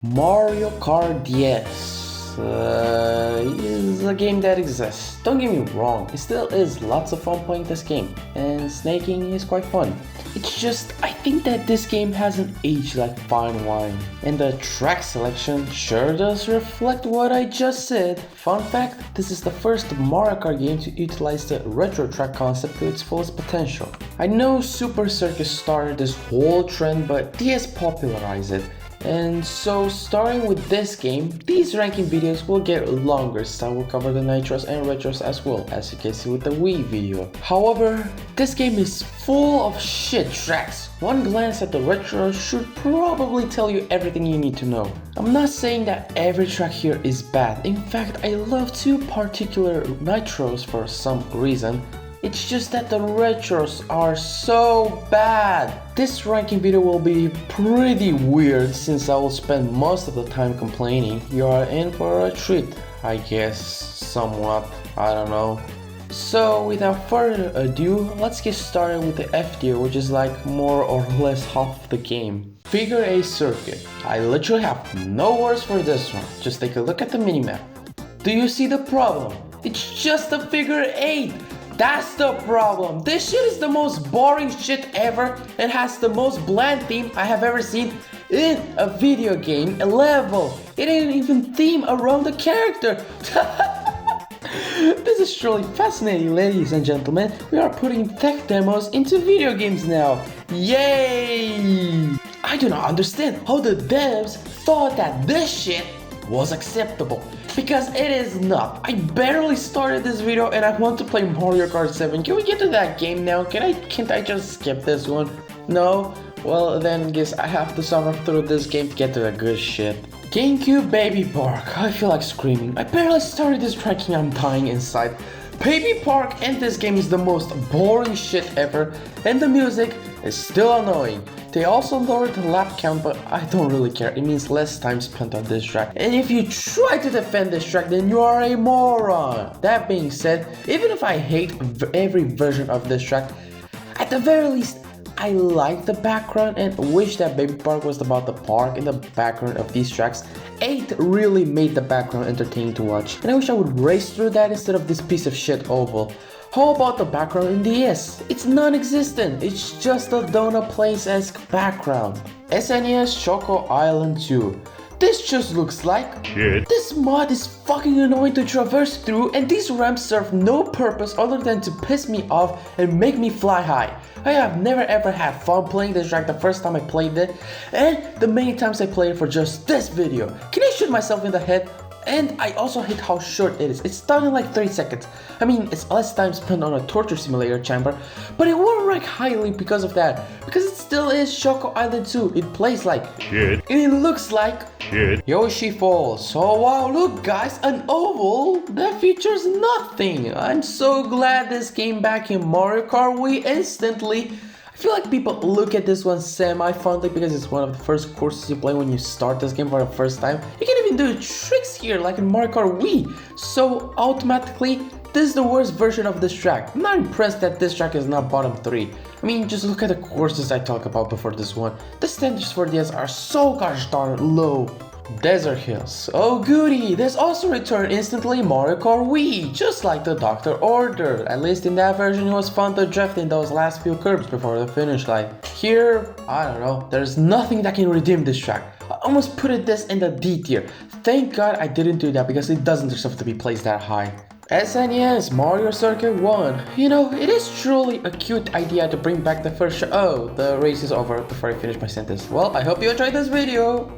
Mario Kart DS is a game that exists. Don't get me wrong, it still is lots of fun playing this game, and snaking is quite fun. It's just, I think that this game hasn't aged like fine wine, and the track selection sure does reflect what I just said. Fun fact, this is the first Mario Kart game to utilize the retro track concept to its fullest potential. I know Super Circus started this whole trend, but DS popularized it. And so starting with this game, these ranking videos will get longer since I will cover the nitros and retros as well, as you can see with the Wii video. However, this game is full of shit tracks. One glance at the retros should probably tell you everything you need to know. I'm not saying that every track here is bad. In fact, I love two particular nitros for some reason. It's just that the retros are so bad. This ranking video will be pretty weird since I will spend most of the time complaining. You are in for a treat, I guess, somewhat, I don't know. So without further ado, let's get started with the F tier, which is like more or less half of the game. Figure 8 circuit. I literally have no words for this one. Just take a look at the minimap. Do you see the problem? It's just a figure 8. That's the problem. This shit is the most boring shit ever and has the most bland theme I have ever seen in a video game, a level. It ain't even theme around the character. This is truly fascinating, ladies and gentlemen. We are putting tech demos into video games now. Yay! I do not understand how the devs thought that this shit was acceptable, because it is not. I barely started this video and I want to play Mario Kart 7. Can we get to that game now? Can't I just skip this one? No? Well then guess I have to suffer through this game to get to the good shit. GameCube Baby Park. I feel like screaming. I barely started this tracking, I'm dying inside. Baby Park and this game is the most boring shit ever, and the music is still annoying. They also lowered the lap count, but I don't really care. It means less time spent on this track. And if you try to defend this track, then you are a moron. That being said, even if I hate every version of this track, at the very least, I like the background and wish that Baby Park was about the park in the background of these tracks. 8 really made the background entertaining to watch, and I wish I would race through that instead of this piece of shit oval. How about the background in DS? It's non-existent, it's just a Dona Place-esque background. SNES Choco Island 2. This just looks like shit. This mod is fucking annoying to traverse through, and these ramps serve no purpose other than to piss me off and make me fly high. I have never ever had fun playing this track the first time I played it, and the many times I played it for just this video. Can I shoot myself in the head? And I also hate how short it is. It's done in like 3 seconds. I mean, it's less time spent on a torture simulator chamber, but it won't rank highly because of that. Because it still is Choco Island 2. It plays like shit. And it looks like shit. Yoshi Falls. Oh wow, look guys, an oval that features nothing. I'm so glad this came back in Mario Kart Wii instantly. I feel like people look at this one semi-fondly because it's one of the first courses you play when you start this game for the first time. You can even do tricks here like in Mario Kart Wii. So automatically, this is the worst version of this track. I'm not impressed that this track is not bottom 3. I mean, just look at the courses I talked about before this one. The standards for DS are so gosh darn low. Desert Hills. Oh goody, there's also returned instantly Mario Kart Wii, just like the Doctor Order. At least in that version it was fun to drift in those last few curves before the finish line. Here, I don't know, there's nothing that can redeem this track. I almost put this in the D tier. Thank God I didn't do that because it doesn't deserve to be placed that high. SNES Mario Circuit 1. You know, it is truly a cute idea to bring back the first show. Oh, the race is over before I finish my sentence. Well, I hope you enjoyed this video.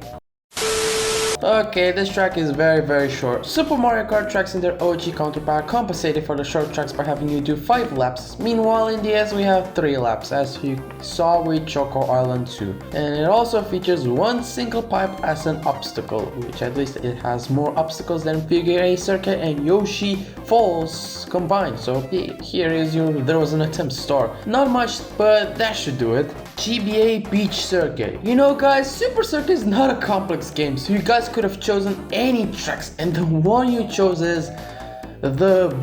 Okay, this track is very short. Super Mario Kart tracks in their OG counterpart compensated for the short tracks by having you do 5 laps. Meanwhile in DS we have 3 laps, as you saw with Choco Island 2. And it also features one single pipe as an obstacle, which at least it has more obstacles than Figure 8 Circuit and Yoshi Falls combined. So here is your there was an attempt star. Not much, but that should do it. GBA Beach Circuit. You know guys, Super Circuit is not a complex game, so you guys could have chosen any tracks, and the one you chose is the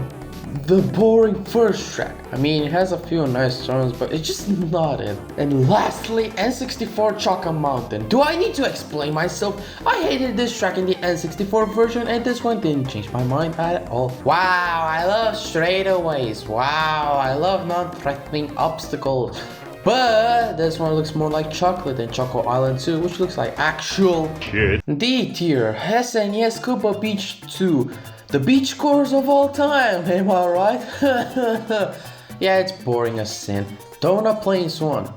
the boring first track. I mean, it has a few nice turns, but it's just not it. And lastly, N64 Chaka Mountain. Do I need to explain myself? I hated this track in the N64 version, and this one didn't change my mind at all. Wow, I love straightaways. Wow, I love non-threatening obstacles. But this one looks more like chocolate than Choco Island 2, which looks like actual shit. D tier, SNES Scuba Beach 2. The beach course of all time, am I right? Yeah, it's boring as sin. Donut Plains one.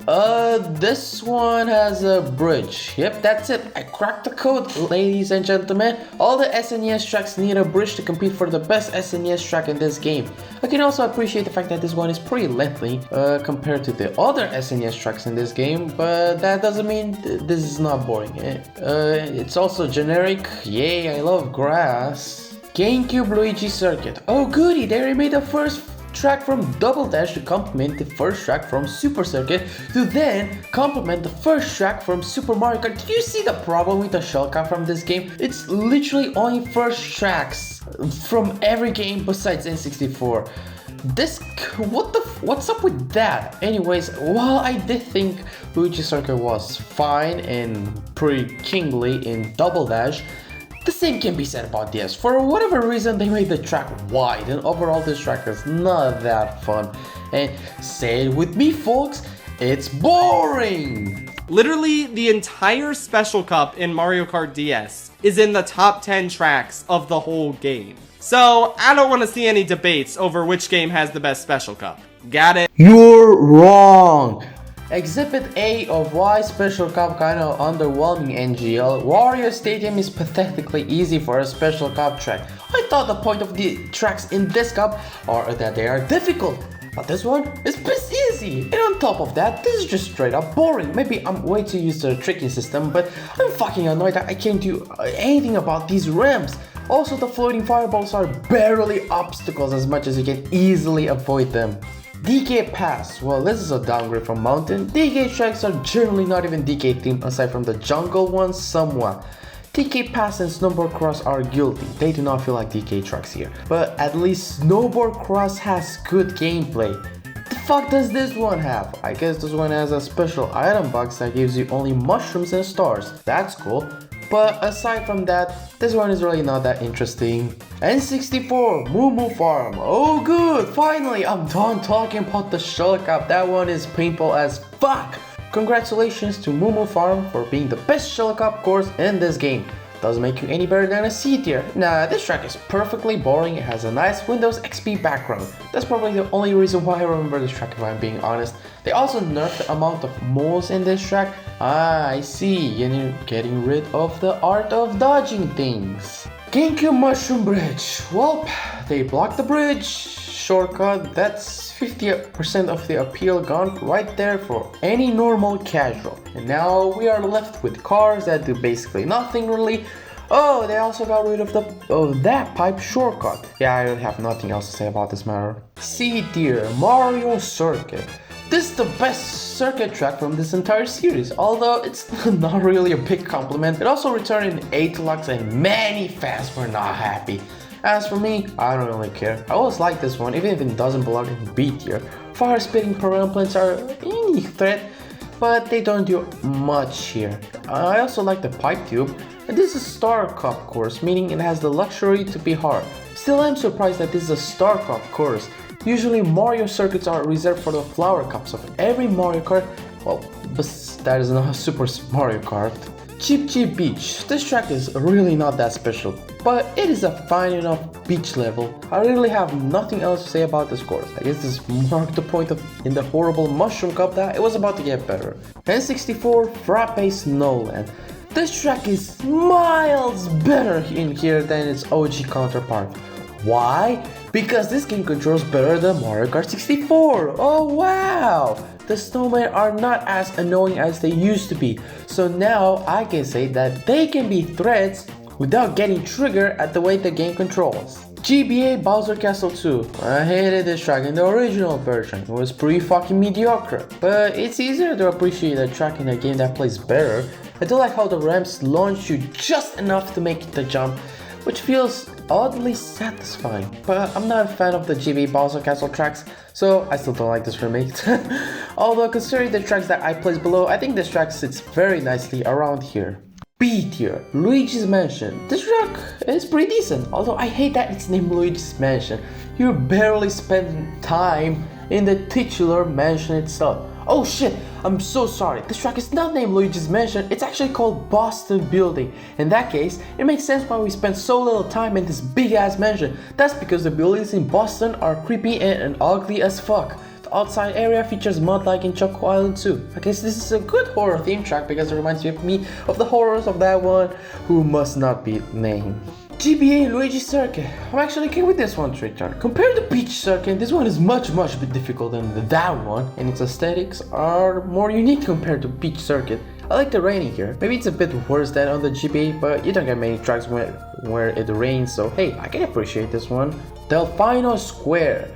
This one has a bridge. Yep, that's it. I cracked the code, ladies and gentlemen. All the SNES tracks need a bridge to compete for the best SNES track in this game. I can also appreciate the fact that this one is pretty lengthy compared to the other SNES tracks in this game, but that doesn't mean this is not boring. It's also generic. Yay, I love grass. GameCube Luigi Circuit. Oh goody, they remade the first track from Double Dash to complement the first track from Super Circuit to then complement the first track from Super Mario Kart. Do you see the problem with the shellcap from this game? It's literally only first tracks from every game besides N64. What's up with that? Anyways, while I did think Luigi Circuit was fine and pretty kingly in Double Dash, the same can be said about DS. For whatever reason, they made the track wide, and overall this track is not that fun. And say it with me, folks, it's boring! Literally, the entire Special Cup in Mario Kart DS is in the top 10 tracks of the whole game. So, I don't want to see any debates over which game has the best Special Cup. Got it? You're wrong! Exhibit A of why Special Cup kinda underwhelming NGL. Wario Stadium is pathetically easy for a Special Cup track. I thought the point of the tracks in this cup are that they are difficult, but this one is piss easy. And on top of that, this is just straight up boring. Maybe I'm way too used to the tricking system, but I'm fucking annoyed that I can't do anything about these ramps. Also, the floating fireballs are barely obstacles as much as you can easily avoid them. DK Pass, well, this is a downgrade from Mountain. DK tracks are generally not even DK themed aside from the jungle ones somewhat. DK Pass and Snowboard Cross are guilty, they do not feel like DK tracks here. But at least Snowboard Cross has good gameplay. The fuck does this one have? I guess this one has a special item box that gives you only mushrooms and stars. That's cool. But aside from that, this one is really not that interesting. N64 Moo Moo Farm. Oh good, finally I'm done talking about the shell cap. That one is painful as fuck. Congratulations to Moo Moo Farm for being the best shell cap course in this game. Doesn't make you any better than a C tier. Nah, this track is perfectly boring. It has a nice Windows XP background. That's probably the only reason why I remember this track, if I'm being honest. They also nerfed the amount of moves in this track. Ah, I see. Getting rid of the art of dodging things. GameCube Mushroom Bridge. Well, they blocked the bridge. Shortcut, that's 50% of the appeal gone right there for any normal casual. And now we are left with cars that do basically nothing really. Oh, they also got rid of that pipe shortcut. Yeah, I really have nothing else to say about this matter. C tier, Mario Circuit. This is the best circuit track from this entire series, although it's not really a big compliment. It also returned in A Deluxe and many fans were not happy. As for me, I don't really care. I always like this one, even if it doesn't belong in B tier. Fire spitting piranha plants are any threat, but they don't do much here. I also like the pipe tube, and this is a Star Cup course, meaning it has the luxury to be hard. Still, I'm surprised that this is a Star Cup course. Usually Mario circuits are reserved for the flower cups of every Mario Kart. Well, but that is not Super Mario Kart. Cheep Cheep Beach. This track is really not that special, but it is a fine enough beach level. I really have nothing else to say about this course. I guess this marked the point in the horrible Mushroom Cup that it was about to get better. N64 Frappe Snowland. This track is miles better in here than its OG counterpart. Why? Because this game controls better than Mario Kart 64. Oh wow! The snowmen are not as annoying as they used to be, so now I can say that they can be threats without getting triggered at the way the game controls. GBA Bowser Castle 2. I hated this track in the original version. It was pretty fucking mediocre, but it's easier to appreciate a track in a game that plays better. I do like how the ramps launch you just enough to make the jump, which feels oddly satisfying. But I'm not a fan of the GB Bowser Castle tracks, so I still don't like this remake. Although considering the tracks that I placed below, I think this track sits very nicely around here. B tier, Luigi's Mansion. This track is pretty decent, although I hate that it's named Luigi's Mansion. You're barely spending time in the titular mansion itself. Oh shit, I'm so sorry. This track is not named Luigi's Mansion, it's actually called Boston Building. In that case, it makes sense why we spend so little time in this big ass mansion. That's because the buildings in Boston are creepy and ugly as fuck. The outside area features mud like in Choco Island 2. I guess this is a good horror theme track because it reminds me of the horrors of that one who must not be named. GBA Luigi Circuit. I'm actually okay with this one, Triton. Compared to Peach Circuit, this one is much bit difficult than that one, and its aesthetics are more unique compared to Peach Circuit. I like the raining here. Maybe it's a bit worse than on the GBA, but you don't get many tracks where it rains, so hey, I can appreciate this one. Delfino Square.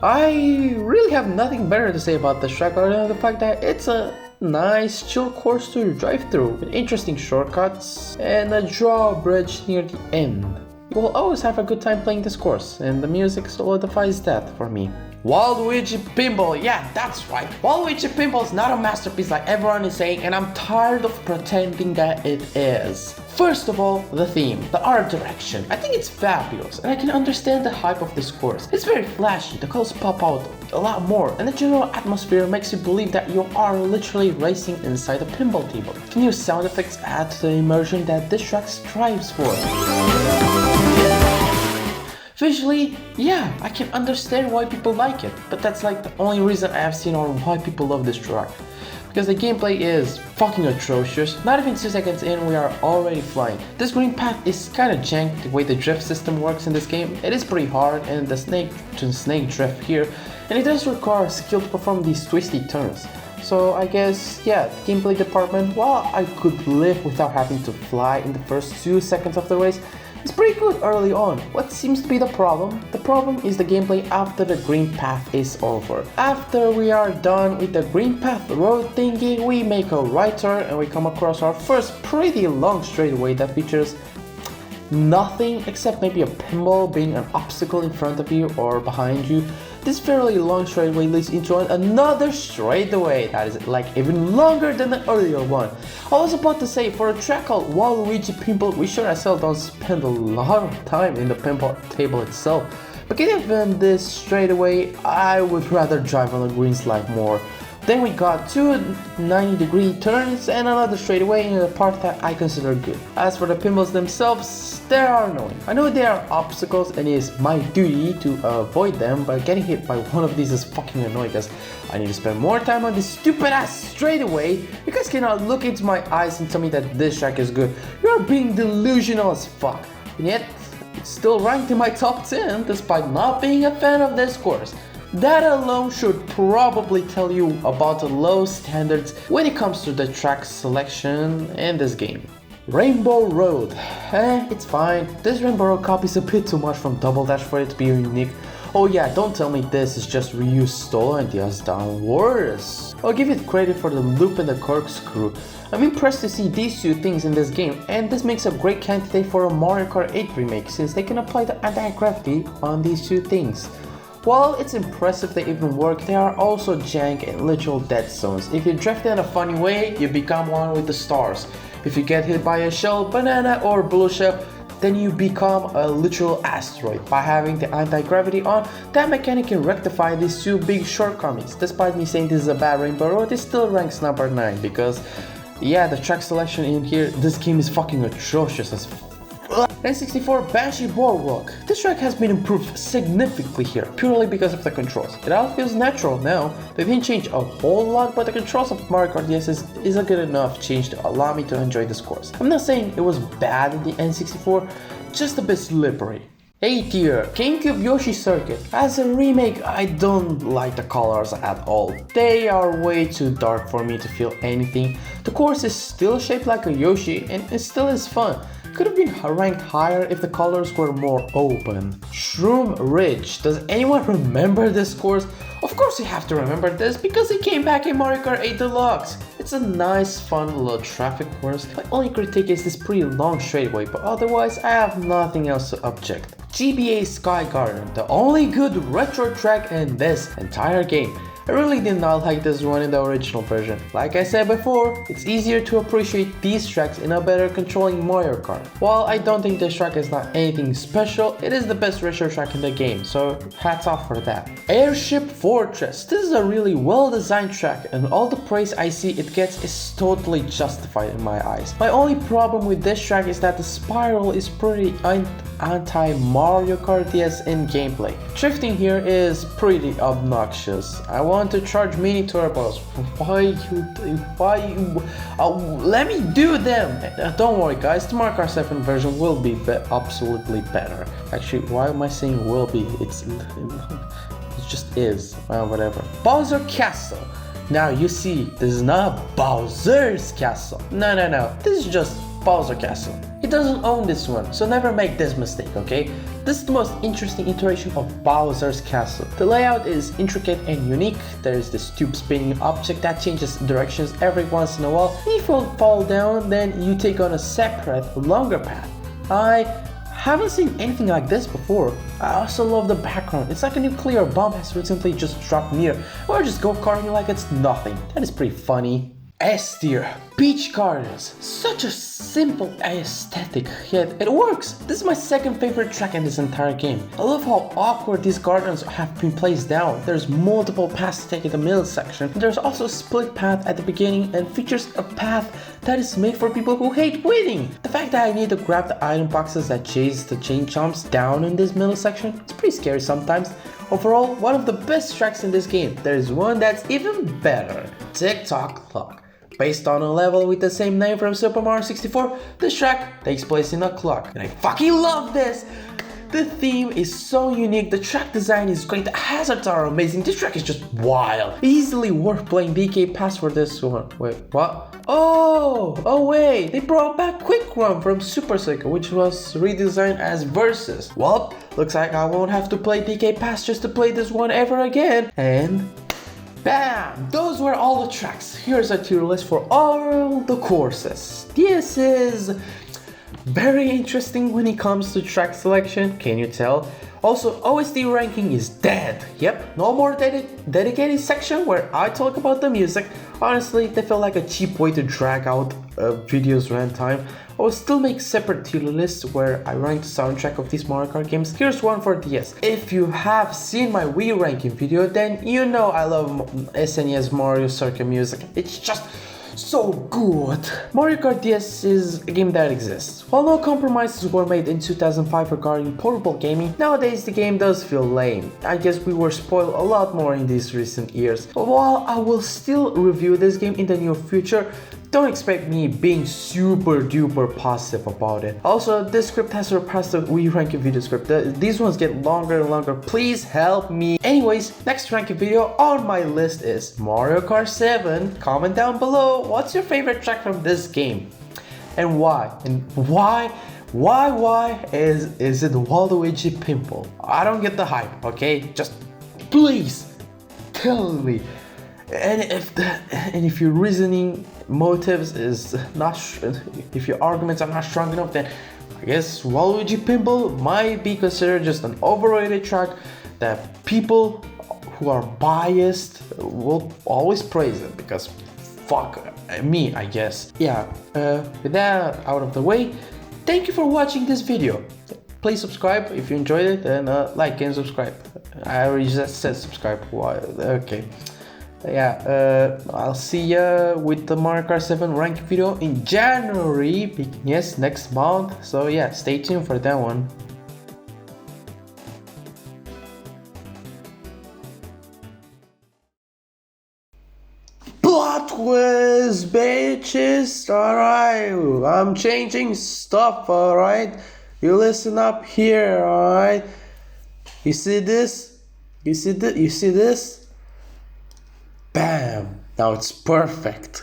I really have nothing better to say about this track other than the fact that it's a nice chill course to drive through with interesting shortcuts and a drawbridge near the end. You will always have a good time playing this course, and the music solidifies that for me. Waluigi Pinball, yeah, that's right. Waluigi Pinball is not a masterpiece like everyone is saying, and I'm tired of pretending that it is. First of all, the theme, the art direction. I think it's fabulous, and I can understand the hype of this course. It's very flashy, the colors pop out a lot more, and the general atmosphere makes you believe that you are literally racing inside a pinball table. The new sound effects add to the immersion that this track strives for. Visually, yeah, I can understand why people like it, but that's like the only reason I have seen on why people love this track. Because the gameplay is fucking atrocious. Not even 2 seconds in, we are already flying. This green path is kinda jank the way the drift system works in this game. It is pretty hard, and the snake to snake drift here, and it does require skill to perform these twisty turns. So I guess, yeah, the gameplay department, while I could live without having to fly in the first 2 seconds of the race, it's pretty good early on. What seems to be the problem? The problem is the gameplay after the green path is over. After we are done with the green path road thingy, we make a right turn and we come across our first pretty long straightaway that features nothing except maybe a pinball being an obstacle in front of you or behind you. This fairly long straightaway leads into another straightaway that is like even longer than the earlier one. I was about to say, for a track called Waluigi Pinball, we sure as hell don't spend a lot of time in the pinball table itself. But given this straightaway, I would rather drive on the green slide more. Then we got 2 90-degree turns and another straightaway in a part that I consider good. As for the pinballs themselves, they are annoying. I know they are obstacles and it is my duty to avoid them, but getting hit by one of these is fucking annoying because I need to spend more time on this stupid ass straightaway. You guys cannot look into my eyes and tell me that this track is good. You're being delusional as fuck. And yet, it's still ranked in my top 10 despite not being a fan of this course. That alone should probably tell you about the low standards when it comes to the track selection in this game. Rainbow Road. It's fine. This Rainbow Road copy is a bit too much from Double Dash for it to be unique. Oh yeah, don't tell me this is just reused stolen ideas done worse. I'll give it credit for the loop and the corkscrew. I'm impressed to see these two things in this game, and this makes a great candidate for a Mario Kart 8 remake since they can apply the anti-gravity on these two things. While it's impressive they even work, they are also jank and literal dead zones. If you drift in a funny way, you become one with the stars. If you get hit by a shell, banana or blue shell, then you become a literal asteroid. By having the anti-gravity on, that mechanic can rectify these two big shortcomings. Despite me saying this is a bad Rainbow Road, it still ranks number 9 because, yeah, the track selection in here, this game is fucking atrocious as N64 Banshee Boardwalk. This track has been improved significantly here, purely because of the controls. It all feels natural now. They didn't change a whole lot, but the controls of Mario Kart DS is a good enough change to allow me to enjoy this course. I'm not saying it was bad in the N64, just a bit slippery. A tier, GameCube Yoshi Circuit. As a remake, I don't like the colors at all. They are way too dark for me to feel anything. The course is still shaped like a Yoshi and it still is fun. Could have been ranked higher if the colors were more open. Shroom Ridge. Does anyone remember this course? Of Of course you have to remember this because it came back in Mario Kart 8 Deluxe. It's a nice, fun little traffic course. My only critique is this pretty long straightaway, but otherwise I have nothing else to object. GBA Sky Garden, the only good retro track in this entire game. I really did not like this one in the original version. Like I said before, it's easier to appreciate these tracks in a better controlling Mario Kart. While I don't think this track is not anything special, it is the best retro track in the game, so hats off for that. Airship Fortress. This is a really well designed track and all the praise I see it gets is totally justified in my eyes. My only problem with this track is that the spiral is pretty anti-Mario Kart DS in gameplay. Drifting here is pretty obnoxious. I want to charge mini turbos. Let me do them! Don't worry guys, the Mario Kart 7 version will be absolutely better. Actually, why am I saying will be? It just is. Whatever. Bowser Castle. Now you see, this is not Bowser's Castle. No. This is just Bowser Castle. He doesn't own this one, so never make this mistake, okay? This is the most interesting iteration of Bowser's Castle. The layout is intricate and unique. There is this tube spinning object that changes directions every once in a while. If you fall down, then you take on a separate, longer path. I haven't seen anything like this before. I also love the background. It's like a nuclear bomb has recently just dropped near, or just go-karting like it's nothing. That is pretty funny. S tier, Peach Gardens. Such a simple aesthetic, yet it works. This is my second favorite track in this entire game. I love how awkward these gardens have been placed down. There's multiple paths to take in the middle section. There's also a split path at the beginning and features a path that is made for people who hate winning. The fact that I need to grab the item boxes that chase the chain jumps down in this middle section, it's pretty scary sometimes. Overall, one of the best tracks in this game. There is one that's even better. Tick-Tock Clock. Based on a level with the same name from Super Mario 64, this track takes place in a clock. And I fucking love this! The theme is so unique, the track design is great, the hazards are amazing, this track is just wild. Easily worth playing DK Pass for this one. Wait, what? Oh wait, they brought back Quick Run from Super Cycle, which was redesigned as Versus. Well, looks like I won't have to play DK Pass just to play this one ever again. And bam! Those were all the tracks. Here's a tier list for all the courses. This is very interesting when it comes to track selection, can you tell? Also, OST ranking is dead. Yep, no more dedicated section where I talk about the music. Honestly, they felt like a cheap way to drag out videos runtime. I will still make separate tier lists where I rank the soundtrack of these Mario Kart games. Here's one for DS. If you have seen my Wii ranking video, then you know I love SNES Mario Circuit music. It's just so good. Mario Kart DS is a game that exists. While no compromises were made in 2005 regarding portable gaming, nowadays the game does feel lame. I guess we were spoiled a lot more in these recent years. While I will still review this game in the near future, don't expect me being super duper positive about it. Also, this script has surpassed the Wii ranking video script. These ones get longer and longer. Please help me. Anyways, next ranking video on my list is Mario Kart 7. Comment down below what's your favorite track from this game and why. And why is it Waluigi Pimple? I don't get the hype, okay? Just please tell me. And if your reasoning motives is not, if your arguments are not strong enough, then I guess Waluigi Pimple might be considered just an overrated track that people who are biased will always praise it because fuck me, I guess. Yeah, with that out of the way, thank you for watching this video. Please subscribe if you enjoyed it, and like and subscribe. I already just said subscribe. Why? Okay. Yeah, I'll see ya with the Mario Kart 7 ranking video in January. Yes, next month. So yeah, stay tuned for that one. Plot twist, bitches. Alright, I'm changing stuff, alright? You listen up here, alright? You see this? You see this? Bam! Now it's perfect.